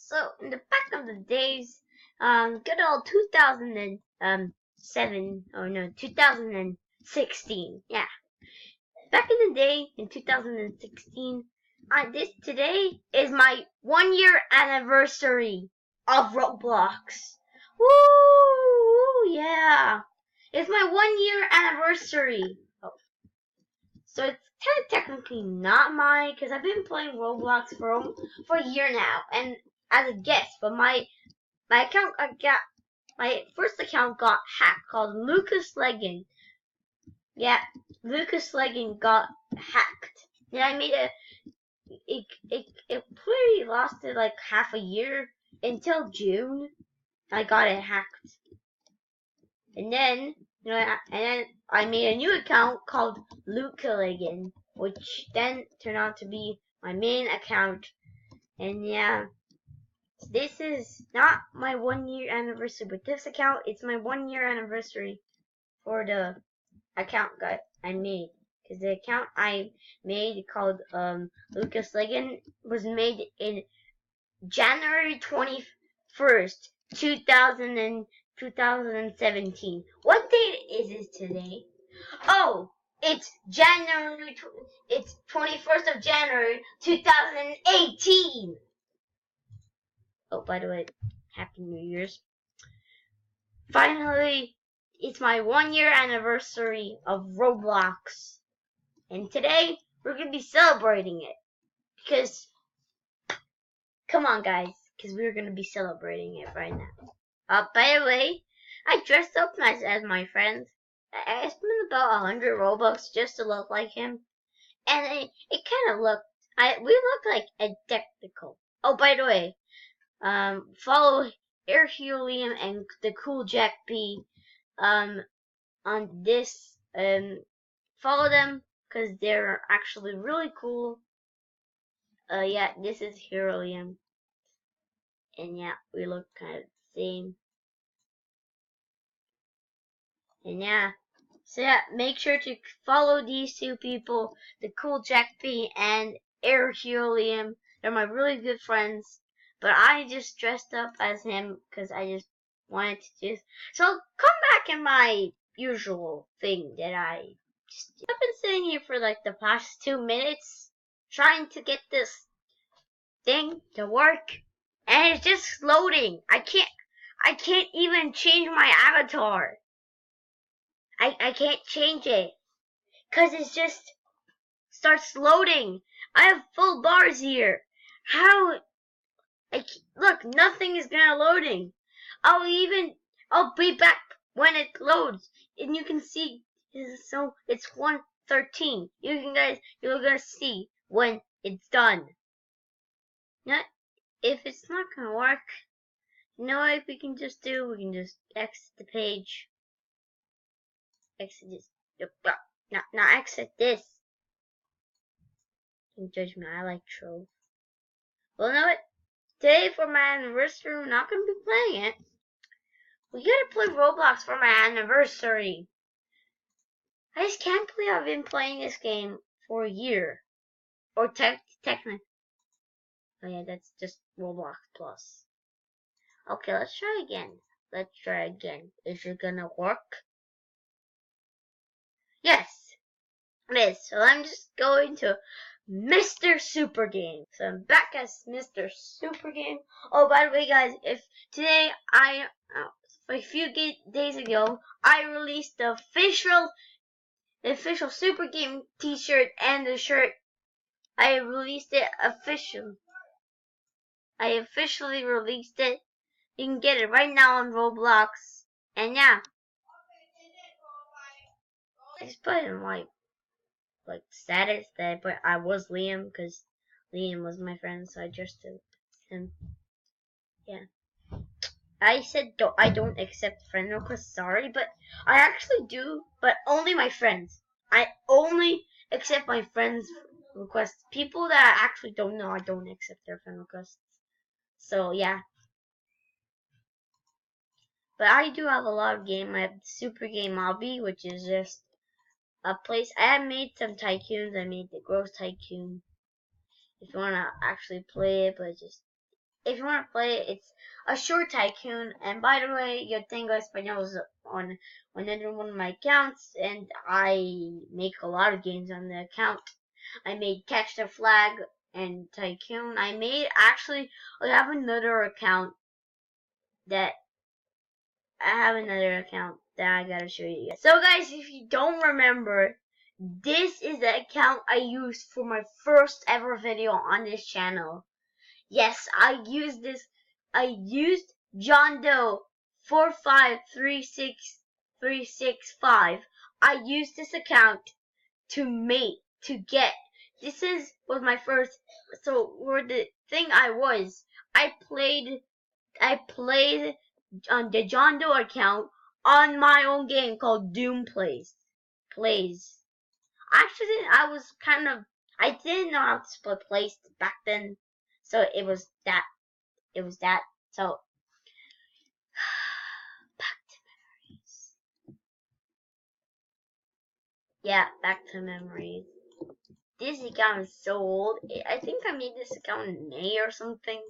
So in the back of the days, good old 2007, or no, 2016. Yeah, back in the day in 2016, today is my 1 year anniversary of Roblox. Woo! Yeah, it's my 1 year anniversary. So it's kind of technically not mine because I've been playing Roblox for a year now, and as a guest. But my first account got hacked called Lucas Leggin. Yeah, Lucas Leggin got hacked. Then I made it pretty lasted like half a year until June. I got it hacked, and then I made a new account called Luca Leggin, which then turned out to be my main account. And yeah, this is not my 1 year anniversary with this account. It's my 1 year anniversary for the account that I made. Because the account I made called Lucas Leggin was made in January 21st, 2017. What date is it today? Oh, it's it's 21st of January 2018. Oh, by the way, Happy New Year's. Finally, it's my 1 year anniversary of Roblox. And today, we're going to be celebrating it. Because, come on guys, because we're going to be celebrating it right now. By the way, I dressed up nice as my friends. I spent about 100 Robux just to look like him. And it kind of we look like a technical. Oh, by the way, follow Air Helium and the Cool Jack B on this. Follow them because they're actually really cool. Yeah, this is Helium, and yeah, we look kind of the same. And yeah, so yeah, make sure to follow these two people, the Cool Jack B and Air Helium. They're my really good friends. But I just dressed up as him because I just wanted to just. So come back in my usual thing that I've been sitting here for like the past 2 minutes trying to get this thing to work, and it's just loading. I can't even change my avatar. I can't change it because it just starts loading. I have full bars here. How? Look, nothing is gonna loading. I'll be back when it loads, and you can see. So it's 1:13. You're gonna see when it's done. Not if it's not gonna work. You know what we can just do? We can just exit the page. Exit this. Not exit this. Don't judge me. I like trolls. Well, you know what? Today for my anniversary, we're not going to be playing it. We gotta play Roblox for my anniversary. I just can't believe I've been playing this game for a year. Or technically. Oh yeah, that's just Roblox Plus. Okay, let's try again. Is it gonna work? Yes, it is. So I'm just going to Mr. Super Game. So I'm back as Mr. Super Game. Oh, by the way, guys, if today a few days ago, I released the official Super Game t-shirt and the shirt. I released it officially. I officially released it. You can get it right now on Roblox. And yeah. I just put in like status that I was Liam because Liam was my friend, so I just did him. Yeah. I said I don't accept friend requests, sorry, but I actually do, but only my friends. I only accept my friends' requests. People that I actually don't know, I don't accept their friend requests. So yeah. But I do have a lot of game. I have Super Game Hobby, which is just a place. I have made some tycoons. I made the Gross Tycoon. If you wanna actually play it, but just if you want to play it, it's a short tycoon. And by the way, Yo Tengo Español is on another one of my accounts, and I make a lot of games on the account. I made Catch the Flag and Tycoon. I have another account that I gotta show you guys. So guys, if you don't remember, this is the account I used for my first ever video on this channel. Yes, I used John Doe 4536365. I used this account this was my first. So where the thing I played on the John Doe account on my own game called Doom Plays. Actually, I didn't know how to split plays back then, so it was that. So back to memories. Yeah, back to memories. This account is so old. I think I made this account in May or something.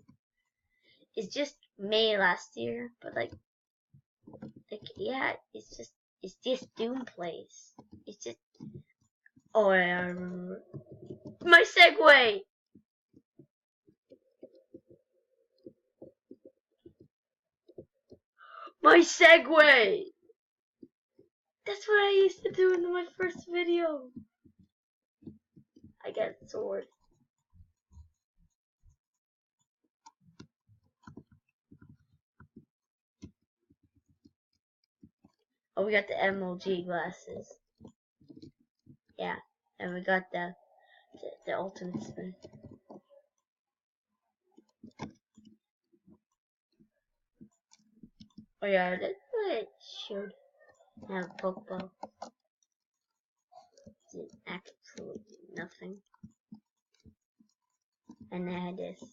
It's just May last year, but yeah, it's just Doom Plays. It's just, oh, I remember. My Segway! My Segway! That's what I used to do in my first video. I got a sword. Oh, we got the MLG glasses. Yeah, and we got the ultimate spin. Oh yeah, that's what it showed. I have a Pokeball. Did absolutely nothing. And I had this.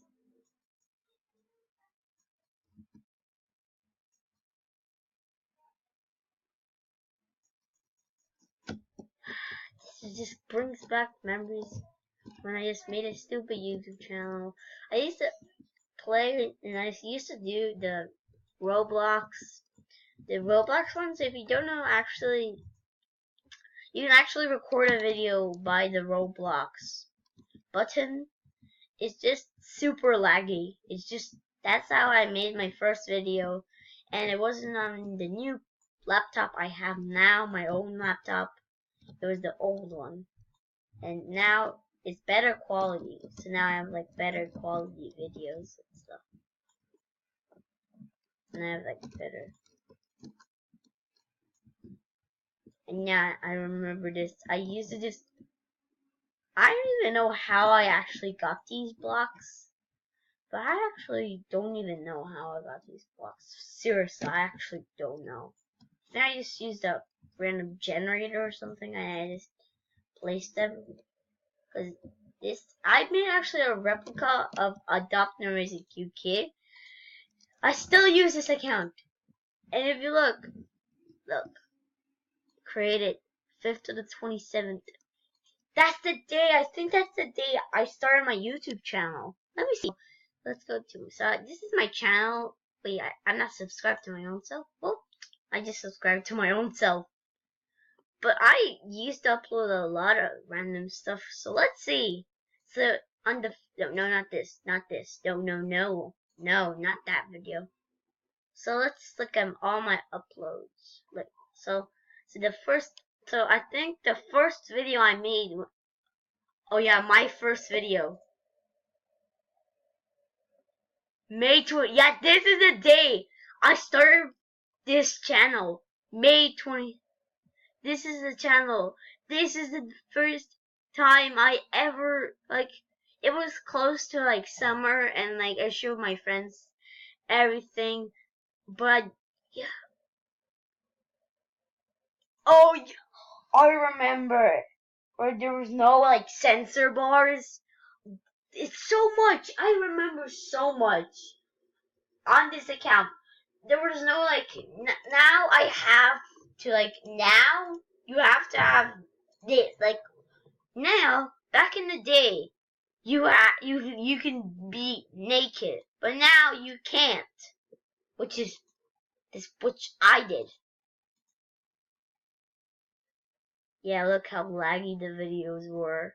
This just brings back memories when I just made a stupid YouTube channel. I used to play, and I used to do the Roblox. The Roblox ones, if you don't know, you can actually record a video by the Roblox button. It's just super laggy. That's how I made my first video, and it wasn't on the new laptop I have now, my own laptop. It was the old one, and now it's better quality. So now I have better quality videos and stuff, and I have better. And yeah, I remember this. I don't even know how I actually got these blocks. But I actually don't even know how I got these blocks. Seriously, I actually don't know. I just used a random generator or something, and I just placed them. Because I made actually a replica of Adopt No Is a Cute Kid. I still use this account. And if you look, created 5th to the 27th. That's the day, I think that's the day I started my YouTube channel. Let me see. Let's go to, so this is my channel. Wait, I'm not subscribed to my own self. Well, I just subscribed to my own self. But I used to upload a lot of random stuff. So let's see. So on the, no, not this. No, not that video. So let's look at all my uploads. So I think the first video I made, oh yeah, my first video. May 20, yeah, this is the day I started this channel. May 20, this is the channel. This is the first time I ever, it was close to summer, and I showed my friends everything, but yeah. Oh, I remember where there was no sensor bars. It's so much. I remember so much on this account. There was no now I have to now you have to have this now back in the day you can be naked But now you can't, which I did. Yeah, look how laggy the videos were.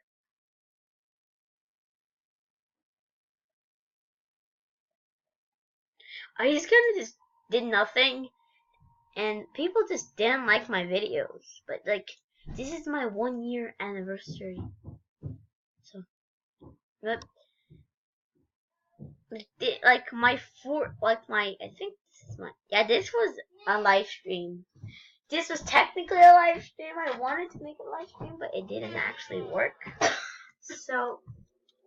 I just kinda just did nothing, and people just didn't like my videos. But like, this is my 1 year anniversary, so but like my I think this is this was a live stream. This was technically a live stream. I wanted to make a live stream, but it didn't actually work. So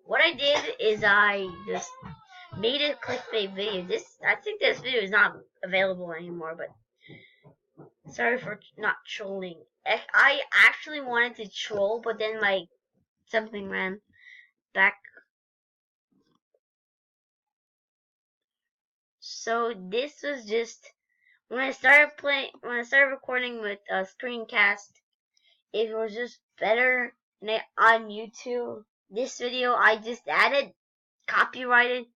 what I did is I just made a clickbait video. I think this video is not available anymore, but sorry for not trolling. I actually wanted to troll, but then something ran back. So this was just when I started recording with a screencast. It was just better on YouTube. This video I just added copyrighted.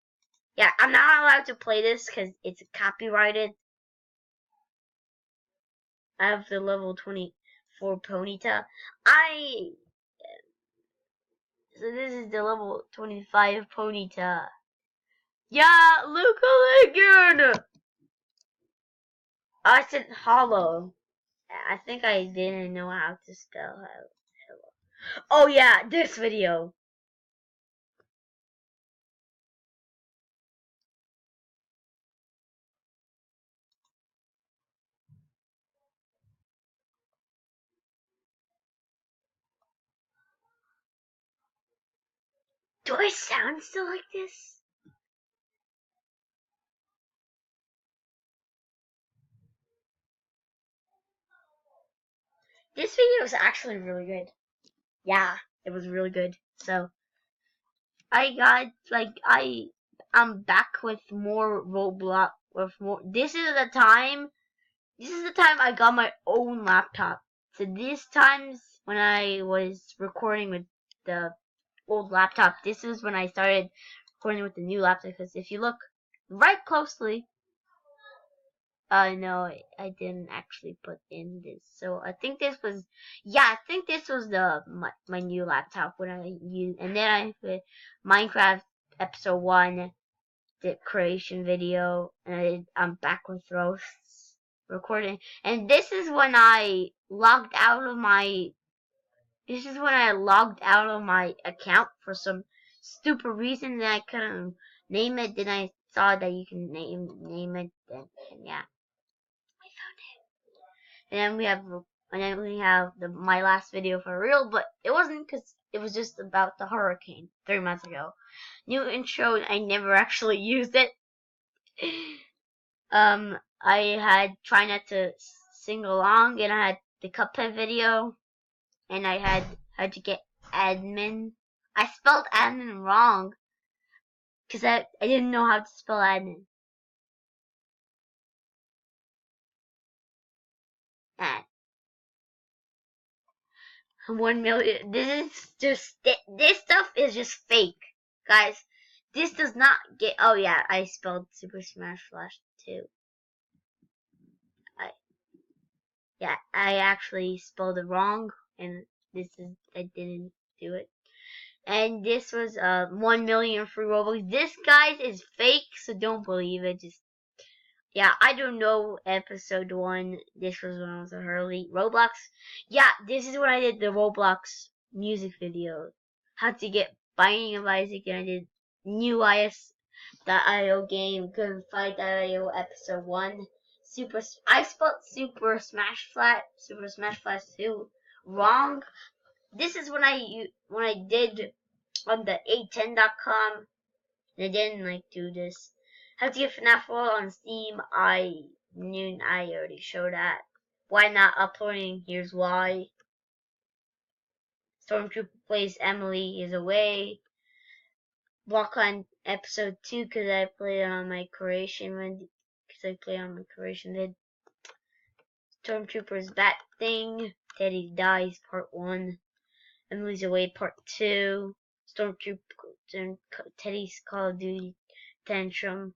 Yeah, I'm not allowed to play this because it's copyrighted. I have the level 24 Ponyta. So this is the level 25 Ponyta. Yeah, look again! I said hollow. I think I didn't know how to spell hello. Oh yeah, this video. Do I sound still like this? This video was actually really good. Yeah, it was really good. So I got I'm back with more Roblox with more. This is the time I got my own laptop. So these times when I was recording with the old laptop, this is when I started recording with the new laptop. Because if you look right closely, no, I didn't actually put in this. So I think this was, I think this was my new laptop when I used, and then I put Minecraft episode 1, the creation video, and I'm back with roasts recording. And this is when I logged out of my account for some stupid reason that I couldn't name it. Then I saw that you can name it, and yeah. And then we have my last video for real, but it wasn't because it was just about the hurricane 3 months ago. New intro, I never actually used it. I had try not to sing along, and I had the Cuphead video, and I had to get admin. I spelled admin wrong because I didn't know how to spell admin. 1 million. This stuff is just fake, guys. This does not get. Oh yeah, I spelled Super Smash Flash too. I actually spelled it wrong, and I didn't do it. And this was 1 million free Robux. This guys is fake, so don't believe it. I don't know episode 1. This was when I was a Hurley. Roblox. Yeah, this is when I did the Roblox music video. How to get Binding of Isaac, and I did new IS.io game, couldn't fight.io episode 1. I spelled Super Smash Flash 2 wrong. This is when I did on the 810.com. And I didn't do this. How to get FNAF World on Steam, I already showed that. Why not uploading? Here's why. Stormtrooper plays Emily is away. Blockline episode 2 because I played it on my creation vid. Stormtrooper's Bat Thing. Teddy Dies part 1. Emily's Away part 2. Stormtrooper Teddy's Call of Duty tantrum.